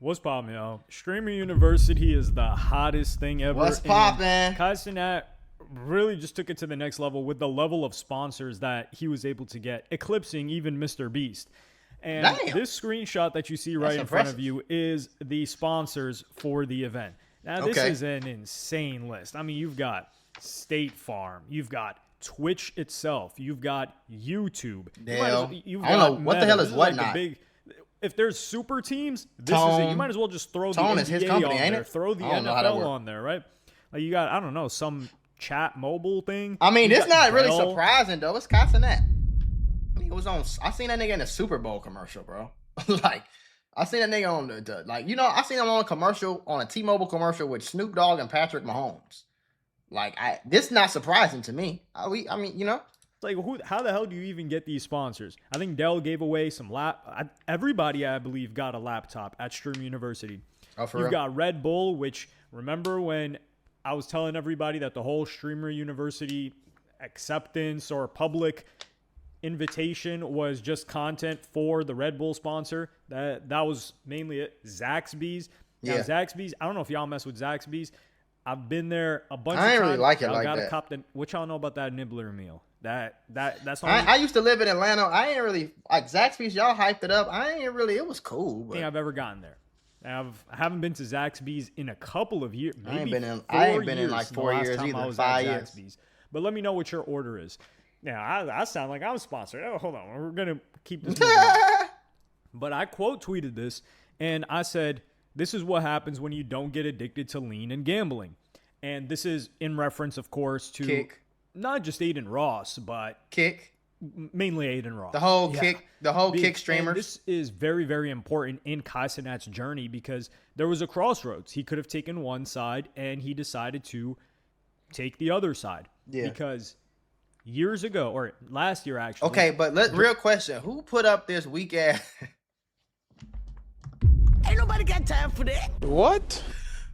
What's poppin', yo? Streamer University is the hottest thing ever. What's poppin'? Cenat really just took it to the next level with the level of sponsors that he was able to get, eclipsing even Mr. Beast. And this screenshot that you see right in front of you is the sponsors for the event. Now, this is an insane list. I mean, you've got State Farm, you've got Twitch itself, you've got YouTube. I don't know what the hell is whatnot. If there's super teams, this is it. You might as well just throw the NBA on there, throw the NFL on there, right? Like you got, I don't know, some chat mobile thing. I mean, it's not really surprising though. It's Cenat. I mean, it was on. I seen that nigga in a Super Bowl commercial, bro. Like, I seen that nigga on the like, you know, I seen him on a commercial, on a T-Mobile commercial with Snoop Dogg and Patrick Mahomes. Like, this is not surprising to me. I mean, you know. Like, how the hell do you even get these sponsors? I think Dell gave away some everybody, I believe, got a laptop at Stream University. Oh, for You've real? got Red Bull, which, remember when I was telling everybody that the whole Streamer University acceptance or public invitation was just content for the Red Bull sponsor? That was mainly it. Zaxby's. Now, Zaxby's, I don't know if y'all mess with Zaxby's. I've been there a bunch of times. I ain't really like it like that. Cop what y'all know about that Nibbler meal? That's I used to live in Atlanta. I ain't really like Zaxby's. Y'all hyped it up. I ain't really. It was cool. But thing I've ever gotten there. I haven't been to Zaxby's in a couple of years. I ain't been in like 4 years either. 5 years. Zaxby's. But let me know what your order is. Now I sound like I'm sponsored. Oh, hold on, we're gonna keep this moving on. But I quote tweeted this, and I said, "This is what happens when you don't get addicted to lean and gambling." And this is in reference, of course, to not just Adin Ross, but mainly Adin Ross. The whole Kick streamers. And this is very, very important in Cenat's journey because there was a crossroads. He could have taken one side, and he decided to take the other side. Yeah. Because years ago, or last year actually. Okay, but real question: who put up this weak ass? Ain't nobody got time for that. What?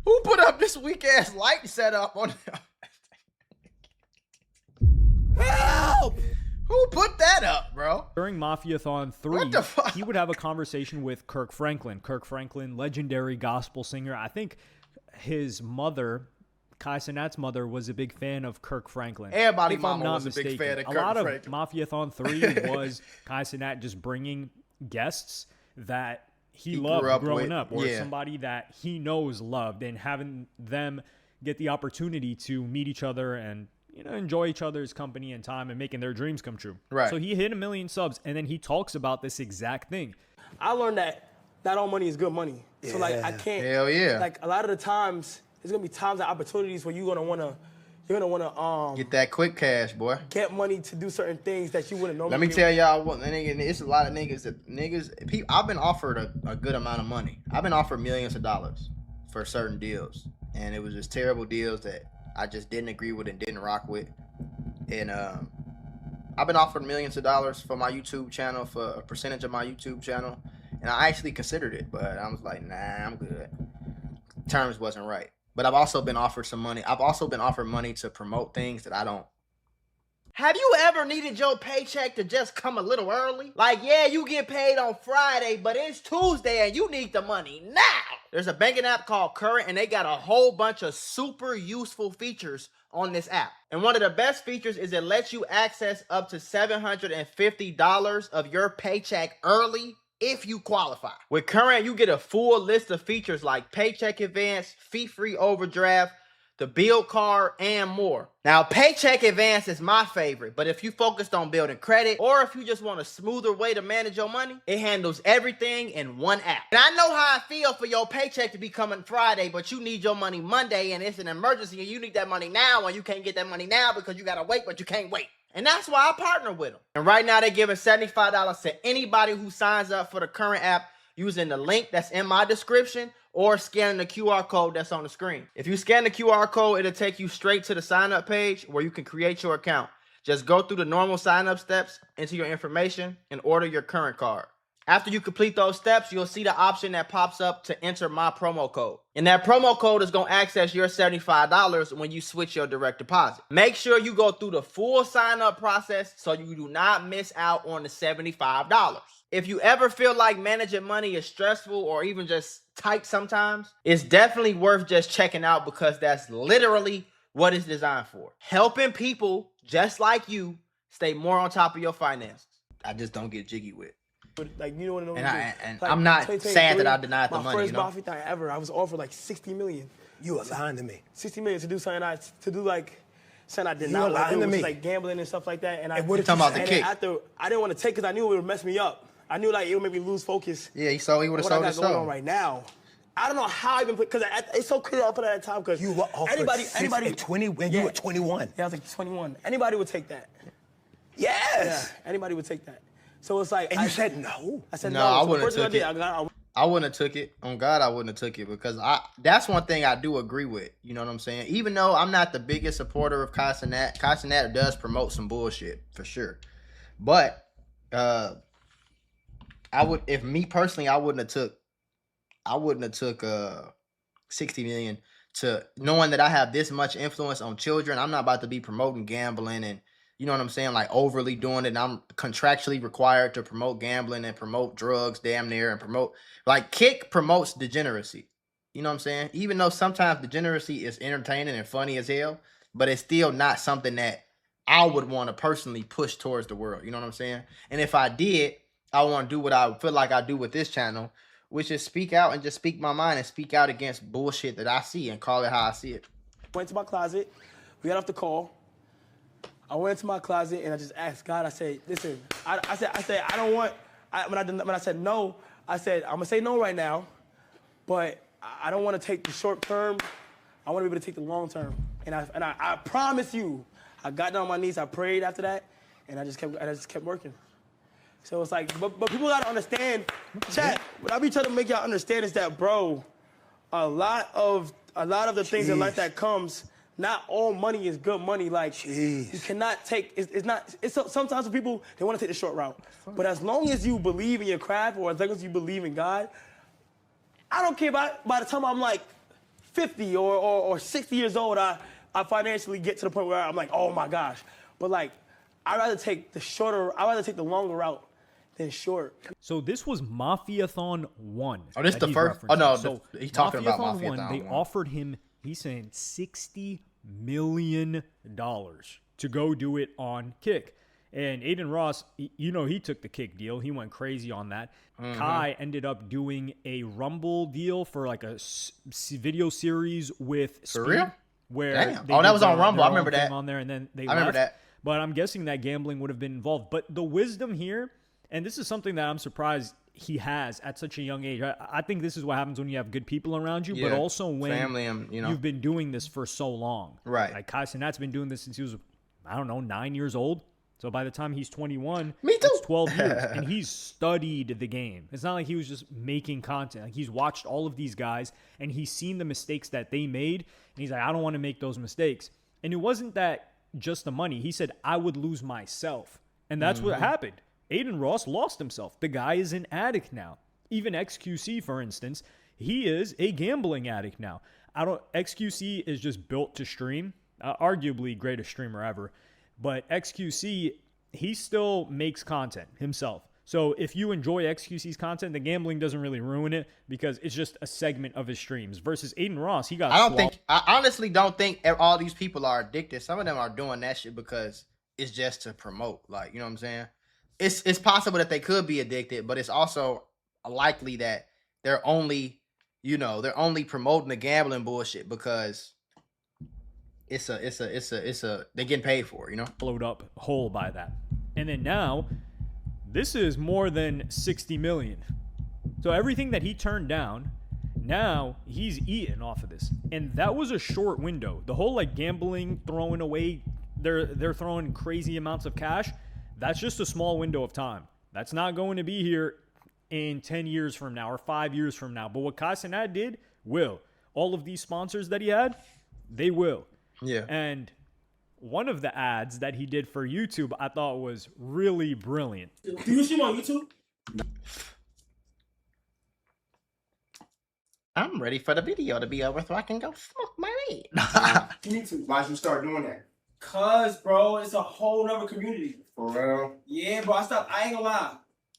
Who put up this weak ass light setup on? Help! Who put that up, bro? During Mafiathon 3, he would have a conversation with Kirk Franklin. Kirk Franklin, legendary gospel singer. I think his mother, Cenat's mother, was a big fan of Kirk Franklin. Everybody's mama was a big fan of Kirk Franklin. A lot of Mafiathon 3 was Cenat just bringing guests that he loved growing up, or somebody that he knows loved, and having them get the opportunity to meet each other and, you know, enjoy each other's company and time and making their dreams come true. Right. So he hit 1 million subs, and then he talks about this exact thing. I learned that not all money is good money. Yeah. So like I can't. Hell yeah. Like a lot of the times, there's gonna be times and opportunities where you're gonna wanna get that quick cash, boy. Get money to do certain things that you wouldn't normally. Let me tell y'all what, nigga, it's a lot of niggas I've been offered a good amount of money. I've been offered millions of dollars for certain deals, and it was just terrible deals that I just didn't agree with and didn't rock with. And I've been offered millions of dollars for my YouTube channel, for a percentage of my YouTube channel, and I actually considered it, but I was like, nah, I'm good. Terms wasn't right. But I've also been offered some money. I've also been offered money to promote things that I don't. Have you ever needed your paycheck to just come a little early? Like, yeah, you get paid on Friday, but it's Tuesday and you need the money now. There's a banking app called Current, and they got a whole bunch of super useful features on this app. And one of the best features is it lets you access up to $750 of your paycheck early if you qualify. With Current, you get a full list of features like paycheck advance, fee-free overdraft, the bill card, and more. Now, paycheck advance is my favorite, but if you focused on building credit, or if you just want a smoother way to manage your money, it handles everything in one app. And I know how I feel for your paycheck to be coming Friday, but you need your money Monday, and it's an emergency, and you need that money now, and you can't get that money now because you gotta wait, but you can't wait. And that's why I partner with them. And right now, they're giving $75 to anybody who signs up for the Current app using the link that's in my description or scanning the QR code that's on the screen. If you scan the QR code, it'll take you straight to the sign-up page where you can create your account. Just go through the normal sign-up steps, enter your information, and order your Current card. After you complete those steps, you'll see the option that pops up to enter my promo code. And that promo code is going to access your $75 when you switch your direct deposit. Make sure you go through the full sign-up process so you do not miss out on the $75. If you ever feel like managing money is stressful or even just tight sometimes, it's definitely worth just checking out because that's literally what it's designed for. Helping people just like you stay more on top of your finances. I just don't get jiggy with. Like, you know what I know. And I'm not sad that I denied the money. My first Buffy thing ever, I was offered like $60 million. You are lying to me. $60 million to do something I did not want to do, which is like gambling and stuff like that. And what are you talking about, the kick? After, I didn't want to take because I knew it would mess me up. I knew like it would make me lose focus. Yeah, he would have sold his soul. What I got going on right now. I don't know how I even put, because it's so clear I put it at that time because you were offered anybody 20 when you were 21. Yeah, I was like 21. Anybody would take that. Yes. Yeah, anybody would take that. So it's like, and you said no. I said no. No, I wouldn't have took it. I wouldn't have took it. On God, I wouldn't have took it because that's one thing I do agree with. You know what I'm saying? Even though I'm not the biggest supporter of Cenat does promote some bullshit for sure. But I would, if me personally, I wouldn't have took 60 million to knowing that I have this much influence on children. I'm not about to be promoting gambling and, you know what I'm saying, like overly doing it. And I'm contractually required to promote gambling and promote drugs damn near and promote, like Kick promotes degeneracy. You know what I'm saying? Even though sometimes degeneracy is entertaining and funny as hell, but it's still not something that I would want to personally push towards the world. You know what I'm saying? And if I did, I want to do what I feel like I do with this channel, which is speak out and just speak my mind and speak out against bullshit that I see and call it how I see it. Went to my closet. We got off the call. I went into my closet and I just asked God. I said, "Listen, I said I don't want." When I said no, I said I'm gonna say no right now, but I don't want to take the short term. I want to be able to take the long term. And I promise you, I got down on my knees. I prayed after that, and I just kept working. So it's like, but people gotta understand, chat. What I be trying to make y'all understand is that, bro, a lot of the things in life that comes. Not all money is good money. Like, you cannot take, it's sometimes people, they want to take the short route. But as long as you believe in your craft or as long as you believe in God, I don't care by the time I'm like 50 or 60 years old, I financially get to the point where I'm like, oh my gosh. But like, I'd rather take the longer route than short. So this was Mafiathon 1. Oh, this is the first? Oh no, so he's talking about Mafiathon 1. They offered him, he's saying $60 million to go do it on Kick. And Adin Ross, you know, he took the Kick deal. He went crazy on that. Kai ended up doing a Rumble deal for like a video series with Speed. For real? Where that was on Rumble. I remember that. On there, and then I remember that. But I'm guessing that gambling would have been involved. But the wisdom here, and this is something that I'm surprised he has at such a young age. I think this is what happens when you have good people around you, but also when family and, you know, you've been doing this for so long. Right. Like Kai Cenat's been doing this since he was, 9 years old. So by the time he's 21, Me too. It's 12 years. And he's studied the game. It's not like he was just making content. Like, he's watched all of these guys, and he's seen the mistakes that they made, and he's like, I don't want to make those mistakes. And it wasn't that just the money. He said, I would lose myself. And that's what happened. Adin Ross lost himself. The guy is an addict now. Even XQC, for instance, he is a gambling addict now. XQC is just built to stream. Arguably greatest streamer ever. But XQC, he still makes content himself. So if you enjoy XQC's content, the gambling doesn't really ruin it because it's just a segment of his streams. Versus Adin Ross, I honestly don't think all these people are addicted. Some of them are doing that shit because it's just to promote. Like, you know what I'm saying? It's possible that they could be addicted, but it's also likely that they're only promoting the gambling bullshit because they're getting paid for it, you know? Blowed up whole by that. And then now, this is more than 60 million. So everything that he turned down, now he's eating off of this. And that was a short window. The whole like gambling, throwing away, they're throwing crazy amounts of cash. That's just a small window of time. That's not going to be here in 10 years from now or 5 years from now. But what Kai Cenat did will. All of these sponsors that he had, they will. Yeah. And one of the ads that he did for YouTube, I thought was really brilliant. Do you stream on YouTube? I'm ready for the video to be over so I can go smoke my weed. You need to. Why'd you start doing that? Cause, bro, it's a whole nother community. For real? Yeah, bro. I ain't gonna lie.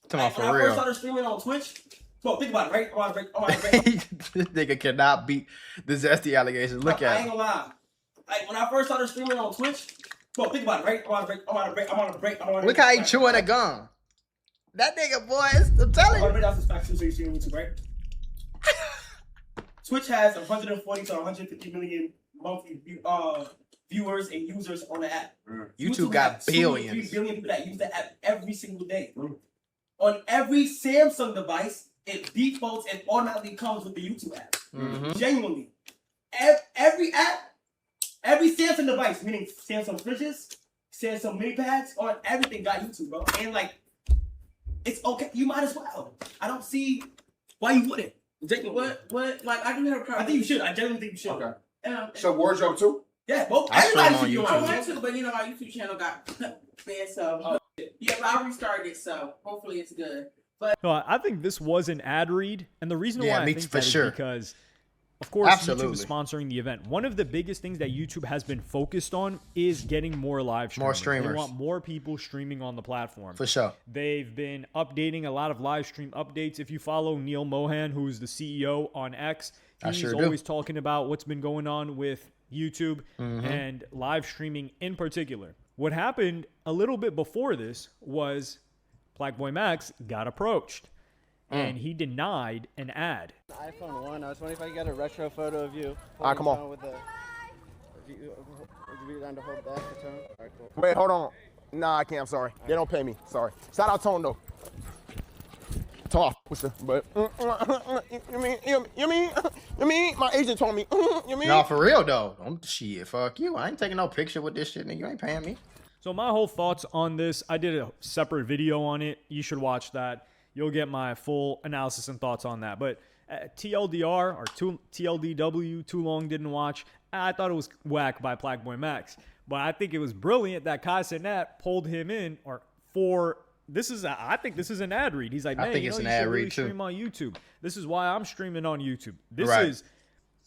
Come on, When I first started streaming on Twitch Bro, think about it, right? I'm on a break. This nigga cannot beat the Zesty allegations. Look I at ain't him. gonna lie. Like, when I first started streaming on Twitch, bro, think about it, right? I'm on a break. Look how he chewing a gum. That nigga, boy, I'm telling you. That's the fact too, so you stream YouTube, right? Twitch has 140 to 150 million monthly viewers and users on the app. YouTube got billions. 3 billion people that use the app every single day. On every Samsung device, it defaults and automatically comes with the YouTube app. Genuinely. Every app, every Samsung device, meaning Samsung fridges, Samsung mini pads, on everything got YouTube, bro. And like, it's okay. You might as well. I don't see why you wouldn't. What? Like, I do have a problem. I think you should. I genuinely think you should. Okay. Um, So wardrobe too? Yeah, both. I stream Everybody on should be YouTube. I on want YouTube. to, but my YouTube channel got banned, so yeah, but I restarted it, so hopefully it's good. But No, I think this was an ad read, and the reason Yeah, why I me think for that is sure. because, of course, Absolutely. YouTube is sponsoring the event. One of the biggest things that YouTube has been focused on is getting more live streamers. More streamers. They want more people streaming on the platform. For sure. They've been updating a lot of live stream updates. If you follow Neil Mohan, who's the CEO on X, I he's sure do. always talking about what's been going on with YouTube and live streaming in particular. What happened a little bit before this was Black Boy Max got approached and he denied an ad. iPhone 1. I was wondering if I could get a retro photo of you. All right, come on. With the, would you be down to hold back the tone? All right, cool. Wait, hold on. Nah, I can't. I'm sorry. They don't pay me. Sorry. Shout out Tone though. Tone, but you mean my agent told me. You mean? No, for real though. Shit, fuck you. I ain't taking no picture with this shit, nigga. You ain't paying me. So my whole thoughts on this, I did a separate video on it. You should watch that. You'll get my full analysis and thoughts on that. But TLDR or TLDW, too long didn't watch. I thought it was whack by Black Boy Max. But I think it was brilliant that Cenat pulled him in or for this is I think this is an ad read. He's like, man, think you it's know, an you ad should really read, too. stream on YouTube. This is why I'm streaming on YouTube. This Right. is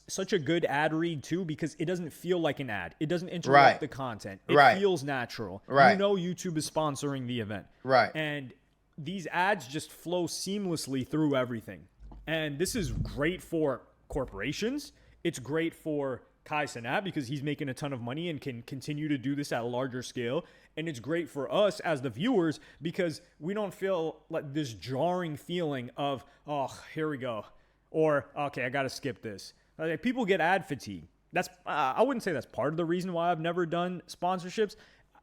such a good ad read too because it doesn't feel like an ad. It doesn't interrupt Right. the content. It Right. feels natural. Right. You know YouTube is sponsoring the event. Right. And these ads just flow seamlessly through everything. And this is great for corporations. It's great for Cenat because he's making a ton of money and can continue to do this at a larger scale. And it's great for us as the viewers because we don't feel like this jarring feeling of, oh, here we go. Or, okay, I got to skip this. Like, people get ad fatigue. That's I wouldn't say that's part of the reason why I've never done sponsorships.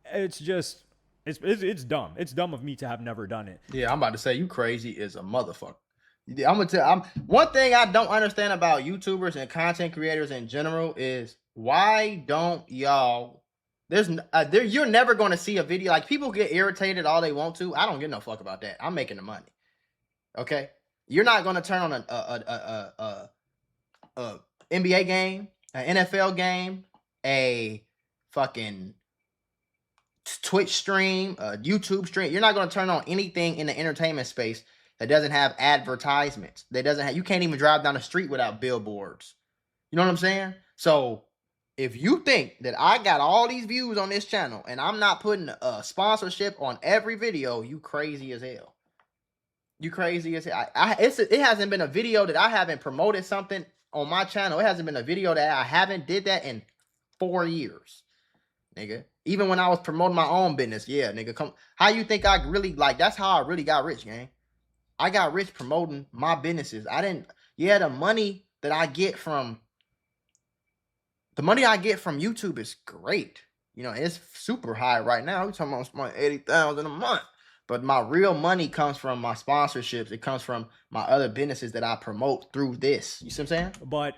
It's just, it's dumb. It's dumb of me to have never done it. Yeah, I'm about to say you crazy is a motherfucker. I'm gonna tell. One thing I don't understand about YouTubers and content creators in general is why don't y'all? You're never gonna see a video like people get irritated all they want to. I don't give no fuck about that. I'm making the money. Okay, you're not gonna turn on a NBA game, an NFL game, a fucking Twitch stream, a YouTube stream. You're not gonna turn on anything in the entertainment space that doesn't have advertisements. That doesn't have. You can't even drive down the street without billboards. You know what I'm saying? So if you think that I got all these views on this channel and I'm not putting a sponsorship on every video, you crazy as hell. You crazy as hell. It hasn't been a video that I haven't promoted something on my channel. It hasn't been a video that I haven't did that in 4 years, nigga. Even when I was promoting my own business, yeah, nigga. Come, how you think I really like? That's how I really got rich, gang. I got rich promoting my businesses. I didn't. Yeah, the money that I get from YouTube is great. You know, it's super high right now. We're talking about $80,000 a month. But my real money comes from my sponsorships. It comes from my other businesses that I promote through this. You see what I'm saying? But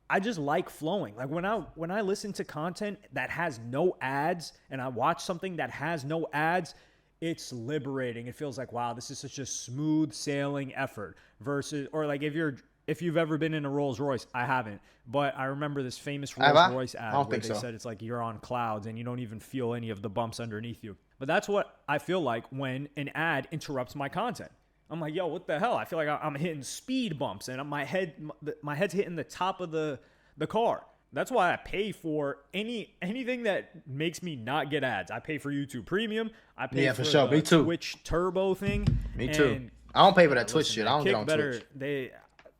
I just like flowing. Like when I listen to content that has no ads and I watch something that has no ads, it's liberating. It feels like, wow, this is such a smooth sailing effort versus, or like if you've ever been in a Rolls Royce, I haven't, but I remember this famous Rolls Royce ad where they said it's like you're on clouds and you don't even feel any of the bumps underneath you. But that's what I feel like when an ad interrupts my content. I'm like, yo, what the hell? I feel like I'm hitting speed bumps and my head's hitting the top of the car. That's why I pay for anything that makes me not get ads. I pay for YouTube Premium. I pay for the Me too. Twitch Turbo thing. Me too. And I don't pay for that Twitch shit. I don't get on better, Twitch.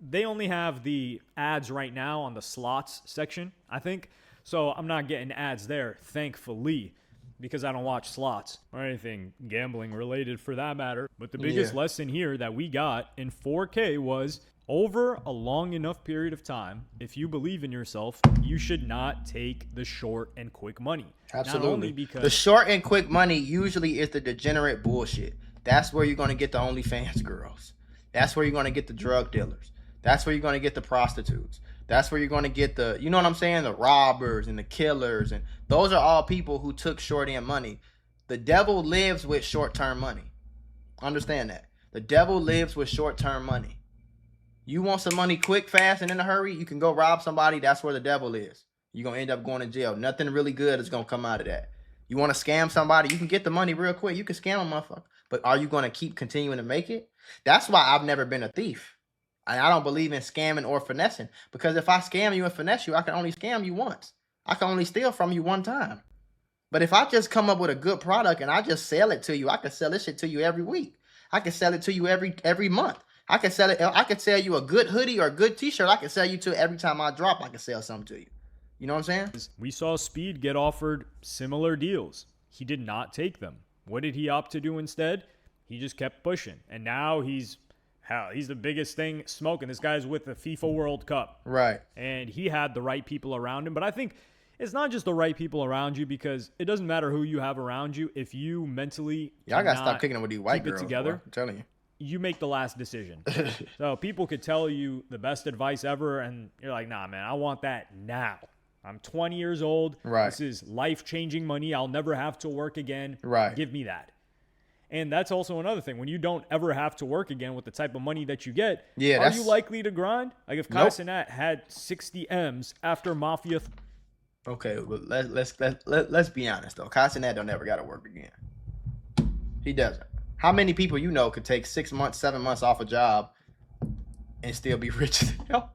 They only have the ads right now on the slots section, I think. So I'm not getting ads there, thankfully, because I don't watch slots or anything gambling related for that matter. But the biggest lesson here that we got in 4K was, over a long enough period of time, if you believe in yourself, you should not take the short and quick money. Absolutely. Not only because the short and quick money usually is the degenerate bullshit. That's where you're going to get the OnlyFans girls. That's where you're going to get the drug dealers. That's where you're going to get the prostitutes. That's where you're going to get the, you know what I'm saying? The robbers and the killers. And those are all people who took short end money. The devil lives with short-term money. Understand that. The devil lives with short-term money. You want some money quick, fast, and in a hurry, you can go rob somebody. That's where the devil is. You're going to end up going to jail. Nothing really good is going to come out of that. You want to scam somebody, you can get the money real quick. You can scam a motherfucker. But are you going to keep continuing to make it? That's why I've never been a thief. I don't believe in scamming or finessing. Because if I scam you and finesse you, I can only scam you once. I can only steal from you one time. But if I just come up with a good product and I just sell it to you, I can sell this shit to you every week. I can sell it to you every month. I can sell you a good hoodie or a good t-shirt. I can sell you to every time I drop, I can sell something to you. You know what I'm saying? We saw Speed get offered similar deals. He did not take them. What did he opt to do instead? He just kept pushing. And now he's the biggest thing smoking. This guy's with the FIFA World Cup. Right. And he had the right people around him. But I think it's not just the right people around you, because it doesn't matter who you have around you. If you mentally I got to stop kicking it with these white girls together, boy, I'm telling you. You make the last decision. So people could tell you the best advice ever, and you're like, nah, man, I want that now. I'm 20 years old. Right. This is life-changing money. I'll never have to work again. Right. Give me that. And that's also another thing. When you don't ever have to work again with the type of money that you get, are you likely to grind? Like if Kai Cenat had 60 M's after Mafia. Okay, well, let's be honest, though. Kai Cenat don't ever got to work again. He doesn't. How many people you know could take 6 months, 7 months off a job and still be rich as hell?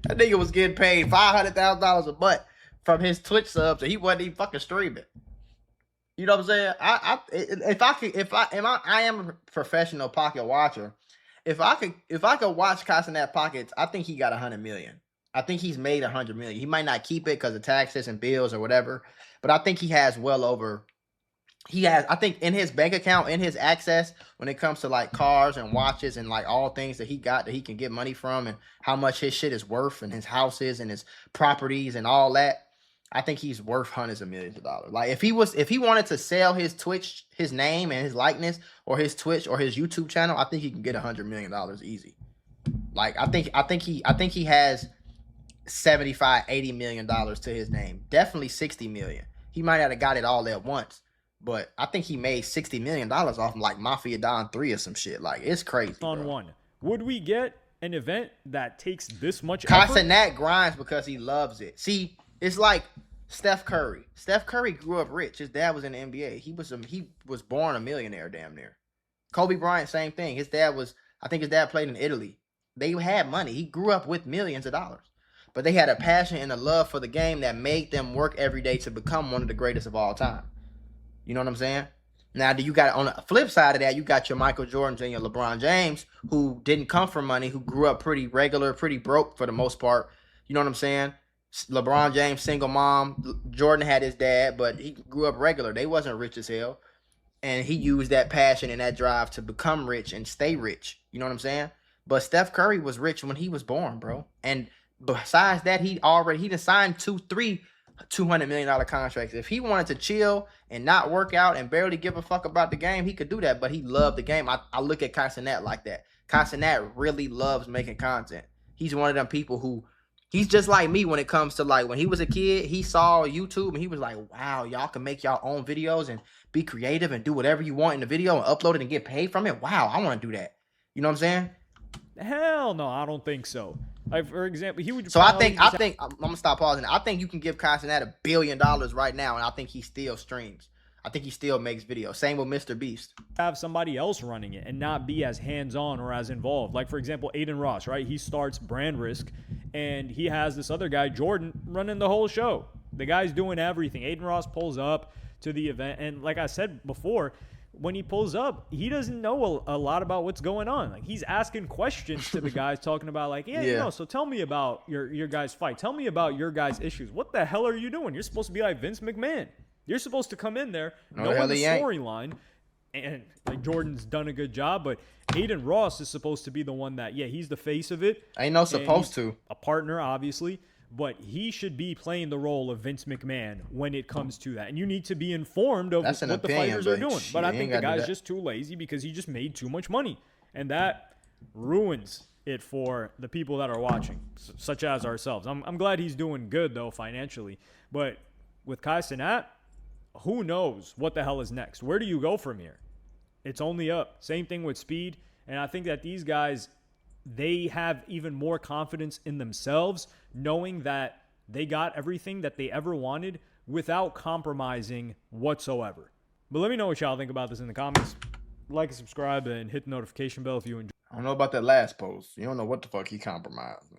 That nigga was getting paid $500,000 a month from his Twitch subs, and he wasn't even fucking streaming. You know what I'm saying? I am a professional pocket watcher. If I could watch Kai Cenat pockets, I think he got 100 million. I think he's made 100 million. He might not keep it because of taxes and bills or whatever, but I think he has well over. I think in his bank account, in his access, when it comes to like cars and watches and like all things that he got that he can get money from and how much his shit is worth and his houses and his properties and all that, I think he's worth hundreds of millions of dollars. Like if he wanted to sell his Twitch, his name and his likeness, or his Twitch or his YouTube channel, I think he can get $100 million easy. Like I think he has $75-80 million to his name. Definitely 60 million. He might not have got it all at once. But I think he made $60 million off like Mafia Don 3 or some shit. Like, it's crazy. On one. Would we get an event that takes this much Kai effort? Cenat grinds because he loves it. See, it's like Steph Curry. Steph Curry grew up rich. His dad was in the NBA. He was born a millionaire damn near. Kobe Bryant, same thing. I think his dad played in Italy. They had money. He grew up with millions of dollars. But they had a passion and a love for the game that made them work every day to become one of the greatest of all time. You know what I'm saying? Now, you got on the flip side of that, you got your Michael Jordans and your LeBron James, who didn't come from money, who grew up pretty regular, pretty broke for the most part. You know what I'm saying? LeBron James, single mom. Jordan had his dad, but he grew up regular. They wasn't rich as hell. And he used that passion and that drive to become rich and stay rich. You know what I'm saying? But Steph Curry was rich when he was born, bro. And besides that, he done signed 2-3 $200 million contracts. If he wanted to chill and not work out and barely give a fuck about the game, he could do that. But he loved the game. I look at Kai Cenat like that. Kai Cenat really loves making content. He's one of them people who, he's just like me when it comes to like, when he was a kid, he saw YouTube and he was like, wow, y'all can make y'all own videos and be creative and do whatever you want in the video and upload it and get paid from it. Wow, I want to do that. You know what I'm saying? Hell no, I don't think so. Like, for example, he would. So I think I'm gonna stop pausing. I think you can give Kai Cenat $1 billion right now, and I think he still streams. I think he still makes videos. Same with Mr. Beast. Have somebody else running it and not be as hands-on or as involved. Like, for example, Adin Ross, right? He starts Brand Risk, and he has this other guy, Jordan, running the whole show. The guy's doing everything. Adin Ross pulls up to the event, and like I said before, when he pulls up, he doesn't know a lot about what's going on. Like, he's asking questions to the guys, talking about like, so tell me about your guys' fight. Tell me about your guys' issues. What the hell are you doing? You're supposed to be like Vince McMahon. You're supposed to come in there, know the storyline, and like Jordan's done a good job, but Adin Ross is supposed to be the one that, he's the face of it. Ain't no supposed to. A partner, obviously, but he should be playing the role of Vince McMahon when it comes to that. And you need to be informed of what the fighters are doing. But I think the guy's just too lazy because he just made too much money. And that ruins it for the people that are watching, such as ourselves. I'm glad he's doing good, though, financially. But with Kai Cenat, who knows what the hell is next? Where do you go from here? It's only up. Same thing with Speed. And I think that these guys, they have even more confidence in themselves, knowing that they got everything that they ever wanted without compromising whatsoever. But let me know what y'all think about this in the comments. Like and subscribe and hit the notification bell if you enjoy. I don't know about that last post. You don't know what the fuck he compromised.